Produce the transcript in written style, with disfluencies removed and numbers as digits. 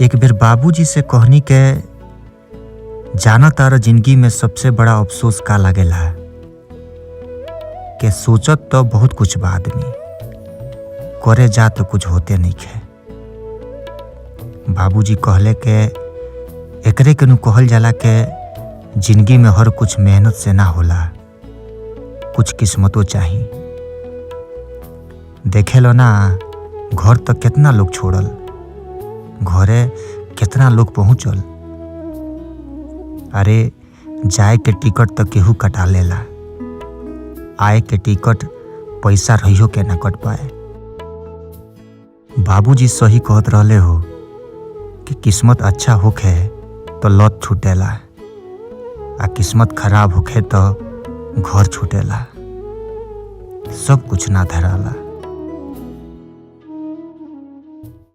एक बेर बाबूजी से कहनी के जाना तारा जिंदगी में सबसे बड़ा अफसोस का लागेला के सोचत तो बहुत कुछ बा आदमी करे जा तो कुछ होते नहीं खे। बाबूजी कहले के एकरे के नु कहल जाला के जिंदगी में हर कुछ मेहनत से ना होला, कुछ किस्मतों चाहिए। देखे लो ना घर तक कितना लोग छोड़ल, घरे कितना लोग पहुँचल। अरे जाए के टिकट तक केहू कटा लेला, आए के टिकट पैसा रहियो के ना कट पाए। बाबूजी सही कहत रहले हो कि किस्मत अच्छा होखे तो लत छूटेला, आ किस्मत खराब होखे तो घर छूटेला, सब कुछ ना धराला।